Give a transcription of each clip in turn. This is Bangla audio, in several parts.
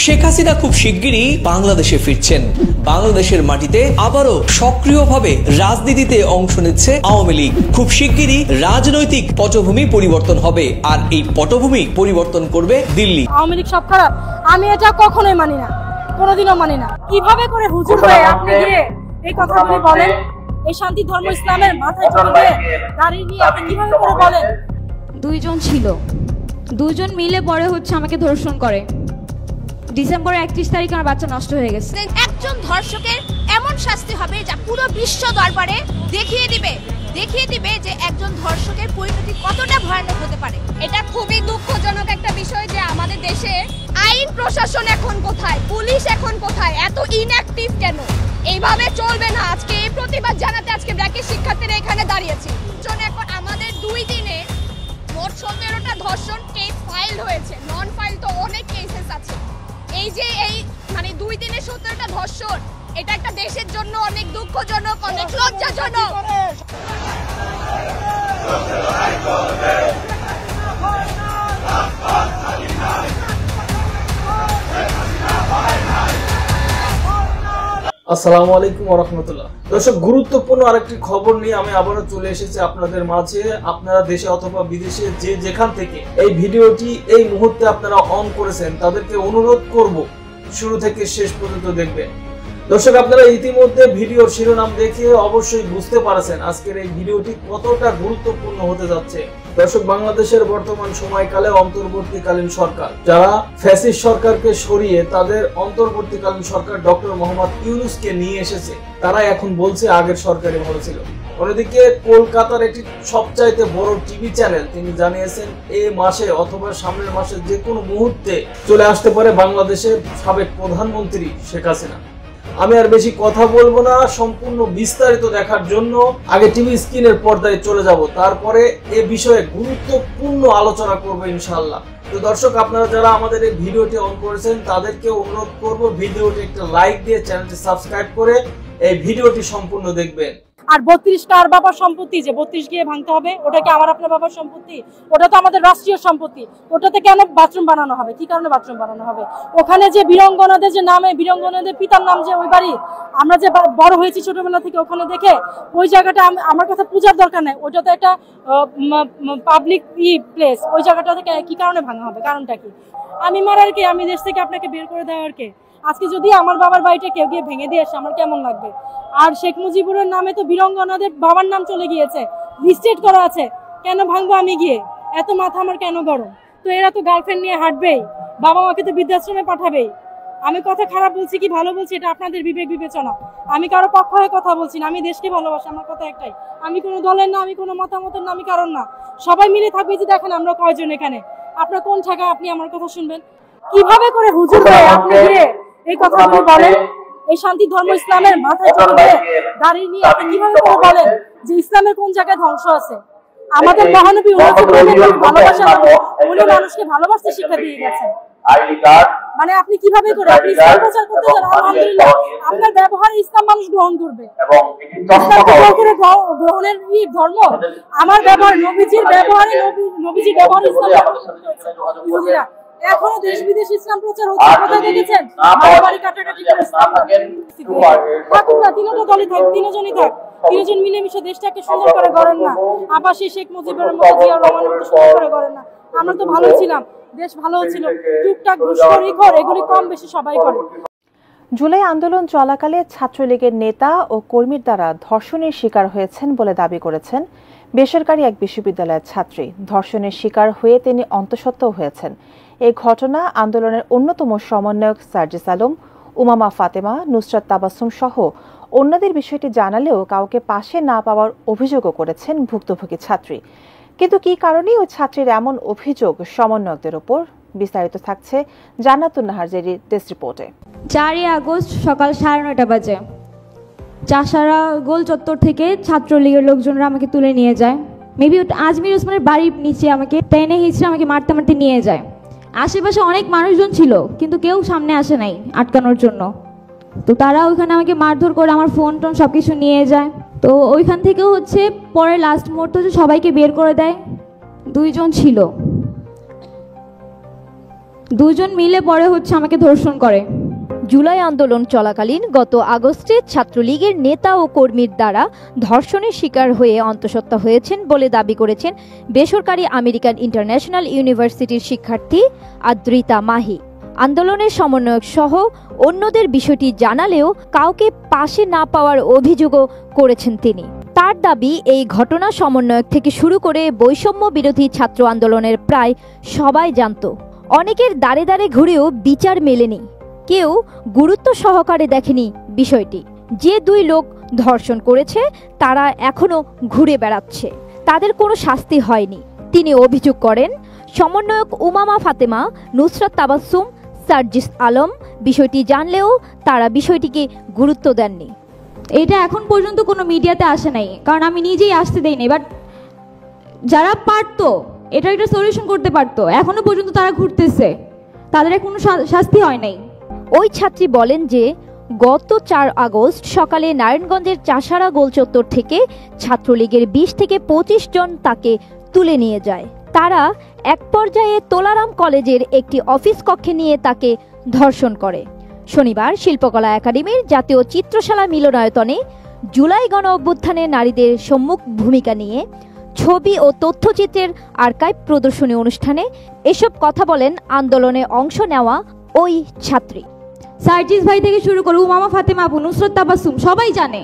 শেখ হাসিনা খুব শিগগিরই বাংলাদেশে ফিরছেন। বাংলাদেশের মাটিতে আবারও সক্রিয়ভাবে রাজনীতিতে অংশ নিচ্ছে আওয়ামী লীগ। খুব শিগগিরই রাজনৈতিক পটভূমি পরিবর্তন হবে, আর এই পটভূমি পরিবর্তন করবে দিল্লি। আওয়ামী লীগ সব খারাপ, আমি এটা কখনোই মানি না, কোনোদিনও মানি না। কিভাবে করে হুজুর হয়ে আপনি গিয়ে এই কথাগুলি বলেন? এই শান্তি ধর্ম ইসলামের মাথায় চড়ে দাঁড়িয়ে নিয়ে আপনি কিভাবে করে বলেন? দুইজন ছিল, দুজন মিলে পরে হচ্ছে আমাকে ধর্ষণ করে। ডিসেম্বরের 31 তারিখে আমার বাচ্চা নষ্ট হয়ে গেছে। একজন ধর্ষকের এমন শাস্তি হবে যা পুরো বিশ্ব দরবারে দেখিয়ে দিবে যে একজন ধর্ষকের পরিণতি কতটা ভয়ানক হতে পারে। এটা খুবই দুঃখজনক একটা বিষয় যে আমাদের দেশে আইন প্রশাসন এখন কোথায়, পুলিশ এখন কোথায়, এত ইনঅ্যাক্টিভ কেন? এইভাবে চলবে না। আজকে এই প্রতিবাদ জানাতে আজকে ব্র্যাকের শিক্ষার্থীরা এখানে দাঁড়িয়েছি। এখন আমাদের 2 দিনে মোট 17টা ধর্ষণ কেস ফাইল হয়েছে, নন ফাইল তো অনেক কেসেস আছে। এই যে মানে 2 দিনে 17টা ধর্ষণ, এটা একটা দেশের জন্য অনেক দুঃখজনক, অনেক লজ্জাজনক। আসসালামু আলাইকুম ওয়া রাহমাতুল্লাহ। দর্শক, গুরুত্বপূর্ণ আরেকটি খবর নিয়ে আমি আবারও চলে এসেছি আপনাদের মাঝে। আপনারা দেশে অথবা বিদেশে যে যেখান থেকে এই ভিডিওটি এই মুহূর্তে আপনারা অন করেছেন, তাদেরকে অনুরোধ করব শুরু থেকে শেষ পর্যন্ত দেখবেন। দর্শক, আপনারা ইতিমধ্যে ভিডিওর শিরোনাম দেখে অবশ্যই বুঝতে পারছেন আজকের এই ভিডিওটি কতটা গুরুত্বপূর্ণ হতে যাচ্ছে। দর্শক, বাংলাদেশের বর্তমান সময়কালে অন্তর্বর্তীকালীন সরকার, যারা ফ্যাসিস্ট সরকারকে সরিয়ে তাদের অন্তর্বর্তীকালীন সরকার ডক্টর মোহাম্মদ ইউনূসকে নিয়ে এসেছে, তারা এখন বলছে আগের সরকারই ভালো ছিল। অন্যদিকে কলকাতার একটি সবচাইতে বড় টিভি চ্যানেল তিনি জানিয়েছেন এই মাসে অথবা সামনের মাসে যে কোনো মুহূর্তে চলে আসতে পারে বাংলাদেশের সাবেক প্রধানমন্ত্রী শেখ হাসিনা। আমি আর বেশি কথা বলবো না, সম্পূর্ণ বিস্তারিত দেখার জন্য আগে টিভি স্ক্রিনের পর্দায় চলে যাব, তারপরে এ বিষয়ে গুরুত্বপূর্ণ আলোচনা করবো ইনশাআল্লাহ। তো দর্শক, আপনারা যারা আমাদের এই ভিডিওটি অন করেছেন তাদেরকে অনুরোধ করব ভিডিওটি একটা লাইক দিয়ে চ্যানেলটি সাবস্ক্রাইব করে এই ভিডিওটি সম্পূর্ণ দেখবেন। আর 32 কার বাবার সম্পত্তি যে 32 গিয়ে ভাঙতে হবে? ওটা কি আমার আপনার বাবার সম্পত্তি? ওটা তো আমাদের রাষ্ট্রীয় সম্পত্তি। ওটাতে কেন বাথরুম বানানো হবে? কি কারণে বাথরুম বানানো হবে? ওখানে যে বীরঙ্গনাদের যে নামে, বীরঙ্গনাদের পিতার নাম যে ওই বাড়ি, আমরা যে বড় হয়েছি ছোটবেলা থেকে ওখানে দেখে, ওই জায়গাটা আমার কথা পূজার দরকার নাই। ওটা তো একটা পাবলিক প্লেস। ওই জায়গাটা থেকে কি কারণে ভাঙা হবে? কারণটা কি? আমি মারার কে? আমি দেশ থেকে আপনাকে বের করে দেওয়ার কে? আজকে যদি আমার বাবার বাড়িটা কেউ গিয়ে ভেঙে দিয়ে আসে আমার কেমন লাগবে? আর শেখ মুজিবুরের নামে তো বীরঙ্গনাদের বাবার নাম চলে গিয়েছে, লিস্টেড করা আছে। কেন ভাঙবো আমি গিয়ে? এত মাথা আমার কেন গরম? তো এরা তো গার্লফ্রেন্ড নিয়ে হাঁটবেই, বাবা মাকে তো বৃদ্ধাশ্রমে পাঠাবেই। আমি কথা খারাপ বলছি কি ভালো বলছি এটা আপনাদের বিবেক বিবেচনা। আমি কারো পক্ষ হয়ে কথা বলছি না, আমি দেশকে ভালোবাসি। আমার কথা একটাই, আমি কোনো দলের না, আমি কোনো মতামতের না, আমি কারণ না। সবাই মিলে থাকবে। যে দেখেন আমরা কয়জন এখানে, আপনার কোন জায়গায় আপনি আমার কথা শুনবেন? কিভাবে করে হুজুর হয়ে আপনি গিয়ে এই কথাগুলি বলেন? এই শান্তি ধর্ম ইসলামের মাথায় চড়ে দাঁড়িয়ে নিয়ে আপনি কিভাবে করে বলেন যে ইসলামের কোন জায়গায় ধ্বংস আছে? আমাদের মহানবী ভালোবাসা, উনি মানুষকে ভালোবাসতে শিক্ষা দিয়ে গেছেন। মানে আপনি কিভাবে করে আপনি ইসলাম প্রচার করতে যান? আলহামদুলিল্লাহ, আপনার ব্যবহারে ইসলাম মানুষ গ্রহণ করবে। গ্রহণের ধর্ম আমার ব্যবহার, নবীজির ব্যবহারে, নবীজির ব্যবহারে ইসলাম ইহুদিরা এখনো দেশ বিদেশ ইসলাম প্রচার হচ্ছে। কোথায় দেখেছেন? মারামারি কাটাকাটি করে ইসলাম থাকুন না, তিনটা দলই থাক, তিনজনই থাক, তিনজন মিলেমিশে দেশটাকে সুন্দর করে গড়েন না। আবার সেই শেখ মুজিবের মতো, জিয়াউর রহমানের মতো সুন্দর করে গড়েন না। আমরা তো ভালো ছিলাম, দেশ ভালো ছিল। টুকটাক ঘুষখোরি এগুলি কম বেশি সবাই করে। জুলাই আন্দোলন চলাকালে ছাত্রলীগের নেতা ও কর্মীর দ্বারা ধর্ষণের শিকার হয়েছেন বলে দাবি করেছেন বেসরকারি এক বিশ্ববিদ্যালয়ের ছাত্রী। ধর্ষণের শিকার হয়ে তিনি অন্তঃসত্ত্বা হয়েছেন। এই ঘটনা আন্দোলনের অন্যতম সমন্বয়ক সার্জিস আলম, উমামা ফাতেমা, নুসরাত তাবাসসুম সহ অন্যদের বিষয়টি জানালেও কাউকে পাশে না পাওয়ার অভিযোগও করেছেন ভুক্তভোগী ছাত্রী। কিন্তু কি কারণে ওই ছাত্রীর এমন অভিযোগ সমন্বয়কদের উপর? বিস্তারিত থাকছে জান্নাতুন নাহার জেরির ডেস্ক রিপোর্টে। 4 আগস্ট সকাল 9:30 বাজে চাষারা গোল চত্বর থেকে ছাত্রলীগের লোকজনরা আমাকে তুলে নিয়ে যায়। মেবি আজমির ওসমানের বাড়ির নিচে আমাকে টেনে হিঁচড়ে আমাকে মারতে মারতে নিয়ে যায়। আশেপাশে অনেক মানুষজন ছিল কিন্তু কেউ সামনে আসে নাই আটকানোর জন্য। তো তারা ওইখানে আমাকে মারধর করে আমার ফোন টোন সব কিছু নিয়ে যায়। তো ওইখান থেকেও হচ্ছে পরে লাস্ট মুহূর্তে সবাইকে বের করে দেয়। 2 জন ছিল, দুজন মিলে পরে হচ্ছে আমাকে ধর্ষণ করে। জুলাই আন্দোলন চলাকালীন গত আগস্টে ছাত্রলীগের নেতা ও কর্মীর দ্বারা ধর্ষণের শিকার হয়ে অন্তঃসত্ত্বা হয়েছেন বলে দাবি করেছেন বেসরকারি আমেরিকান ইন্টারন্যাশনাল ইউনিভার্সিটির শিক্ষার্থী আদ্রিতা মাহি। আন্দোলনের সমন্বয়ক সহ অন্যদের বিষয়টি জানালেও কাউকে পাশে না পাওয়ার অভিযোগও করেছেন তিনি। তার দাবি, এই ঘটনা সমন্বয়ক থেকে শুরু করে বৈষম্য বিরোধী ছাত্র আন্দোলনের প্রায় সবাই জানত। অনেকের দাঁড়ে দাঁড়ে ঘুরেও বিচার মেলেনি, কেউ গুরুত্ব সহকারে দেখেনি বিষয়টি। যে দুই লোক ধর্ষণ করেছে তারা এখনো ঘুরে বেড়াচ্ছে, তাদের কোনো শাস্তি হয়নি। তিনি অভিযোগ করেন, সমন্বয়ক উমামা ফাতেমা, নুসরাত তাবাসসুম, সার্জিস আলম বিষয়টি জানলেও তারা বিষয়টিকে গুরুত্ব দেননি। এটা এখন পর্যন্ত কোনো মিডিয়াতে আসে নাই, কারণ আমি নিজেই আসতে দেইনি। বাট যারা পারতো, এটা একটা সলিউশন করতে পারতো, এখনো পর্যন্ত তারা ঘুরতেছে, তাদের কোনো শাস্তি হয় নাই। ওই ছাত্রী বলেন যে গত 4 আগস্ট সকালে নারায়ণগঞ্জের চাষারা গোলচত্বর থেকে ছাত্রলীগের 20 থেকে 25 জন তাকে তুলে নিয়ে যায়। তারা এক পর্যায়ে তোলারাম কলেজের একটি অফিস কক্ষে নিয়ে তাকে ধর্ষণ করে। শনিবার শিল্পকলা একাডেমির জাতীয় চিত্রশালা মিলনায়তনে জুলাই গণ অভ্যুত্থানে নারীদের সম্মুখ ভূমিকা নিয়ে ছবি ও তথ্যচিত্রের আর্কাইভ প্রদর্শনী অনুষ্ঠানে এসব কথা বলেন আন্দোলনে অংশ নেওয়া ওই ছাত্রী। সার্জিস ভাই থেকে শুরু করে উমামা ফাতেমা আপু, নুসরাত তাবাসসুম সবাই জানে।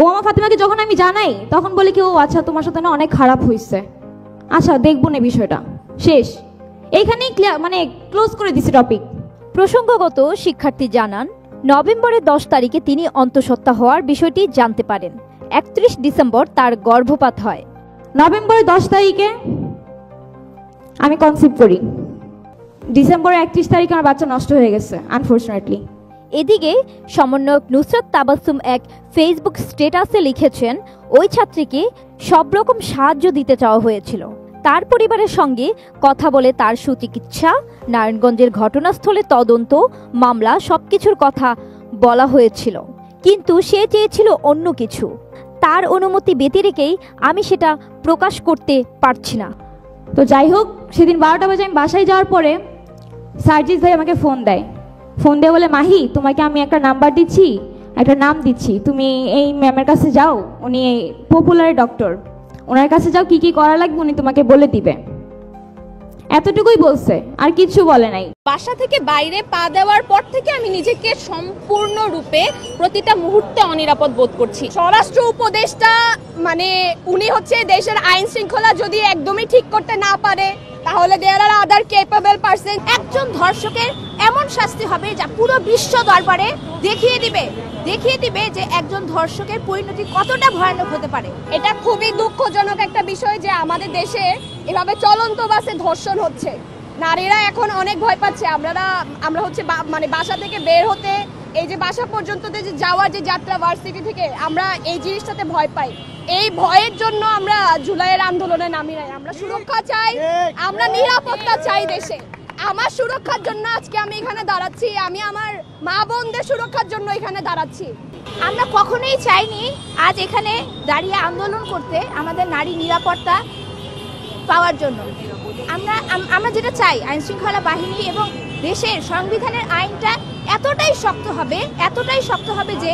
উমামা ফাতেমাকে যখন আমি জানাই তখন বলে কি, ও আচ্ছা তোমার সাথে না অনেক খারাপ হয়েছে, আচ্ছা দেখবো না বিষয়টা, শেষ। এইখানেই মানে ক্লোজ করে দিছি টপিক। প্রসঙ্গগত শিক্ষার্থী জানান, নভেম্বরের 10 তারিখে তিনি অন্তঃসত্ত্বা হওয়ার বিষয়টি জানতে পারেন। 31 ডিসেম্বর তার গর্ভপাত হয়। নভেম্বরের 10 তারিখে আমি কনসিভ করি, ডিসেম্বরের 31 তারিখে আমার বাচ্চা নষ্ট হয়ে গেছে আনফরচুনেটলি। এদিকে সমন্বয়ক নুসরাত তাবাসসুম এক ফেসবুক স্ট্যাটাসে লিখেছেন, ওই ছাত্রীকে সব রকম সাহায্য দিতে চাওয়া হয়েছিল। তার পরিবারের সঙ্গে কথা বলে তার সুচিকিৎসা, নারায়ণগঞ্জের ঘটনাস্থলে তদন্ত, মামলা সবকিছুর কথা বলা হয়েছিল, কিন্তু সে চেয়েছিল অন্য কিছু। তার অনুমতি ব্যতি রেখেই আমি সেটা প্রকাশ করতে পারছি না। তো যাই হোক, সেদিন 12টা বাজে আমি বাসায় যাওয়ার পরে সার্জিস ভাই আমাকে ফোন দেয়। ফোন দিয়ে বলে, মাহি তোমাকে আমি একটা নাম্বার দিচ্ছি, একটা নাম দিচ্ছি, তুমি এই ম্যামের কাছে যাও, উনি পপুলার ডক্টর, ওনার কাছে যাও, কি কি করা লাগবে উনি তোমাকে বলে দিবে। এতটুকুই বলছে, আর কিছু বলে নাই। বাসা থেকে বাইরে পা দেওয়ার পর থেকে আমি নিজেকে সম্পূর্ণরূপে প্রতিটা মুহূর্তে অনিরাপদ বোধ করছি। স্বরাষ্ট্র উপদেষ্টা মানে উনি হচ্ছে দেশের আইন শৃঙ্খলা যদি একদমই ঠিক করতে না পারে, তাহলে দেয়ার আর আদার কেপেবল পারসন। একজন ধর্ষকের এমন শাস্তি হবে যা পুরো বিশ্ব দরবারে দেখিয়ে দিবে যে একজন ধর্ষকের পরিণতি কতটা ভয়ানক হতে পারে। এটা খুবই দুঃখজনক একটা বিষয় যে আমাদের দেশে এভাবে চলন্ত বাসে ধর্ষণ হচ্ছে। নারীরা এখন অনেক ভয় পাচ্ছে। আমরা হচ্ছে মানে বাসা থেকে বের হতে, এই যে বাসা পর্যন্ত যে যাওয়ার যে যাত্রা ভার্সিটি থেকে, আমরা এই জিনিসটাতে ভয় পাই। এই ভয়ের জন্য আমরা জুলাইয়ের আন্দোলনে নামি নাই। আমরা সুরক্ষা চাই, আমরা নিরাপত্তা চাই দেশে। আমার সুরক্ষার জন্য আজকে আমি এখানে দাঁড়াচ্ছি, আমি আমার মা বোনদের সুরক্ষার জন্য এখানে দাঁড়াচ্ছি। আমরা কখনোই চাইনি আজ এখানে দাঁড়িয়ে আন্দোলন করতে আমাদের নারী নিরাপত্তা পাওয়ার জন্য। আমরা যেটা চাই, আইন শৃঙ্খলা বাহিনী এবং দেশের সংবিধানের আইনটা এতটাই শক্ত হবে যে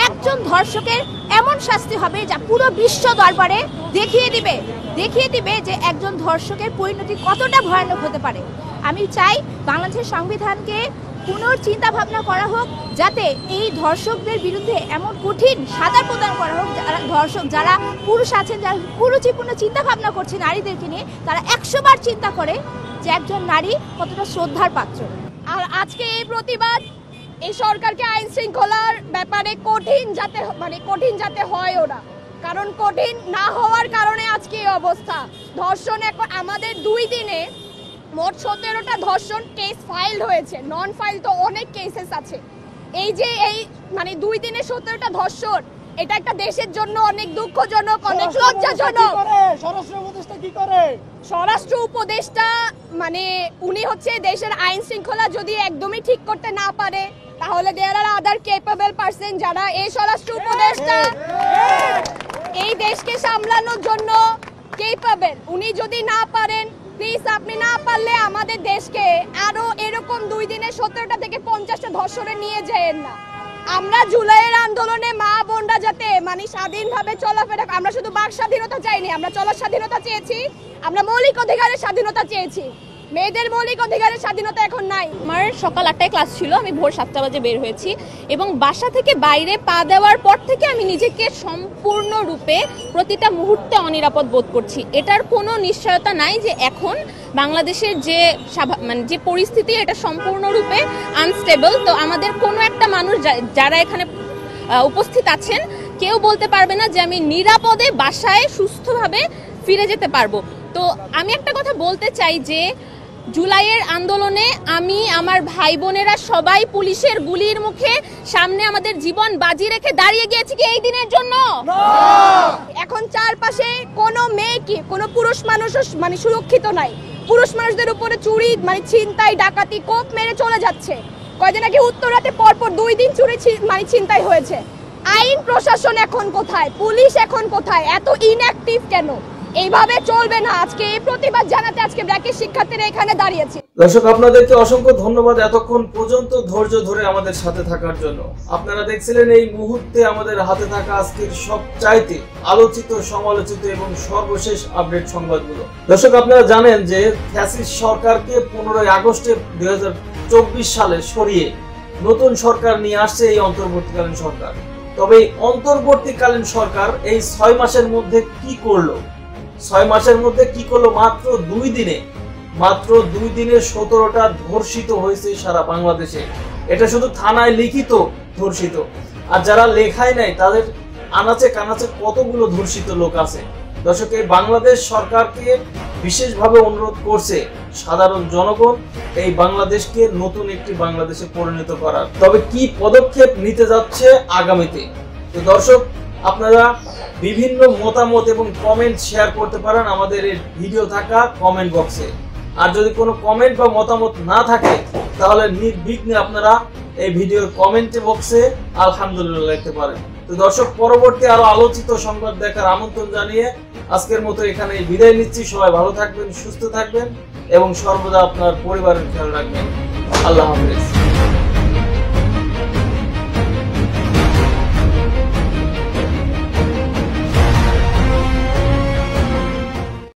একজন ধর্ষকের এমন শাস্তি হবে যা পুরো বিশ্ব দরবারে দেখিয়ে দিবে যে একজন ধর্ষকের পরিণতি কতটা ভয়ানক হতে পারে। আমি চাই বাংলাদেশের সংবিধানকে পুনর্চিন্তা ভাবনা করা হোক, যাতে এই ধর্ষকদের বিরুদ্ধে এমন কঠিন সাজা প্রদান করা হোক, যারা পুরুষ আছেন, যারা কুরুচিপূর্ণ চিন্তা ভাবনা করছে নারীদেরকে নিয়ে, তারা 100 বার চিন্তা করে যে একজন নারী কতটা শ্রদ্ধার পাত্র। আর আজকে এই প্রতিবাদ এই সরকারকে আইন শৃঙ্খলার ব্যাপারে কঠিন যাতে হয় ওরা, কারণ কঠিন না হওয়ার কারণে আজকে এই অবস্থা। ধর্ষণ এখন আমাদের 2 দিনে মোট 17টা ধর্ষণ কেস ফাইল হয়েছে, নন ফাইল তো অনেক কেসেস আছে। এই 2 দিনে 17টা ধর্ষণ, এটা একটা দেশের জন্য অনেক দুঃখজনক, অনেক লজ্জাজনক। স্বরাষ্ট্র উপদেষ্টা মানে উনি হচ্ছে দেশের আইন শৃঙ্খলা যদি একদমই ঠিক করতে না পারে, তাহলে দেয়ার আর আদার কেপেবল পারসন যারা এই স্বরাষ্ট্র উপদেষ্টা এই দেশকে সামলানোর জন্য কেপেবল, উনি যদি না পারেন, প্লিজ আপনি না পারলে আমাদের দেশকে আরো এরকম 2 দিনে 17টা থেকে 50টা ধর্ষণে নিয়ে যায়েন না। আমরা জুলাইয়ের আন্দোলনে মা বোনরা যাতে মানে স্বাধীনভাবে চলাফেরা, আমরা শুধু বাক স্বাধীনতা চাইনি, আমরা চলার স্বাধীনতা চেয়েছি, আমরা মৌলিক অধিকারের স্বাধীনতা চেয়েছি। মেয়েদের মৌলিক অধিকারের স্বাধীনতা এখন নাই। আমার সকাল 8টায় ক্লাস ছিল, আমি ভোর 7টা বাজে বের হয়েছি এবং বাসা থেকে বাইরে পা দেওয়ার পর থেকে আমি নিজেকে সম্পূর্ণরূপে প্রতিটা মুহূর্তে অনিরাপদ বোধ করছি। এটার কোনো নিশ্চয়তা নাই যে এখন বাংলাদেশের যে যে পরিস্থিতি এটা সম্পূর্ণরূপে আনস্টেবল। তো আমাদের কোনো একটা মানুষ যারা এখানে উপস্থিত আছেন কেউ বলতে পারবে না যে আমি নিরাপদে বাসায় সুস্থভাবে ফিরে যেতে পারবো। তো আমি একটা কথা বলতে চাই যে জুলাইয়ের আন্দোলনে আমি, আমার ভাই বোনেরা সবাই পুলিশের গুলির মুখে সামনে আমাদের জীবন বাজি রেখে দাঁড়িয়ে গিয়েছি কি এই দিনের জন্য? এখন চারপাশে কোনো মেয়ে কি কোনো পুরুষ মানুষও মানে সুরক্ষিত নাই। পুরুষ মানুষদের উপরে চুরি মানে ছিনতাই ডাকাতি কোপ মেরে চলে যাচ্ছে। কয়দিন আগে উত্তরাতে পরপর 2 দিন চুরি মানে ছিনতাই হয়েছে। আইন প্রশাসন এখন কোথায়? পুলিশ এখন কোথায়? এত ইনঅ্যাক্টিভ কেন? এইভাবে চলবে না। আজকে এই প্রতিবাদ জানাতে আজকে ব্র্যাকের শিক্ষার্থীরা এখানে দাঁড়িয়েছে। দর্শক আপনাদেরকে অসংখ্য ধন্যবাদ এতক্ষণ পর্যন্ত ধৈর্য ধরে আমাদের সাথে থাকার জন্য। আপনারা দেখছিলেন এই মুহূর্তে আমাদের হাতে থাকা আজকের সবচাইতে আলোচিত, সমালোচিত এবং সর্বশেষ আপডেট সংবাদগুলো। দর্শক আপনারা জানেন যে ফ্যাসিস্ট সরকারকে 15 আগস্টে 2024 সালে সরিয়ে নতুন সরকার নিয়ে আসছে এই অন্তর্বর্তীকালীন সরকার। তবে এই অন্তর্বর্তীকালীন সরকার এই 6 মাসের মধ্যে কি করলো? 6 মাসের মধ্যে কি করলো? মাত্র 2 দিনে 17টা ধর্ষিত হয়েছে সারা বাংলাদেশে। এটা শুধু থানায় লিখিত ধর্ষিত, আর যারা লেখায় নাই তাদের আনাচে কানাচে কতগুলো ধর্ষিত লোক আছে। দর্শক এই বাংলাদেশ সরকারকে বিশেষভাবে অনুরোধ করছে সাধারণ জনগণ এই বাংলাদেশকে নতুন একটি বাংলাদেশে পরিণত করার। তবে কি পদক্ষেপ নিতে যাচ্ছে আগামীতে? তো দর্শক আপনারা বিভিন্ন মতামত এবং কমেন্ট শেয়ার করতে পারেন আমাদের এই ভিডিও থাকা কমেন্ট বক্সে। আর যদি কোনো কমেন্ট বা মতামত না থাকে তাহলে নির্বিঘ্নে আপনারা এই ভিডিওর কমেন্ট বক্সে আলহামদুলিল্লাহ লিখতে পারেন। তো দর্শক পরবর্তী আরো আলোচিত সংবাদ দেখার আমন্ত্রণ জানিয়ে আজকের মতো এখানে বিদায় নিচ্ছি। সবাই ভালো থাকবেন, সুস্থ থাকবেন এবং সর্বদা আপনার পরিবারের খেয়াল রাখবেন। আল্লাহ হাফেজ।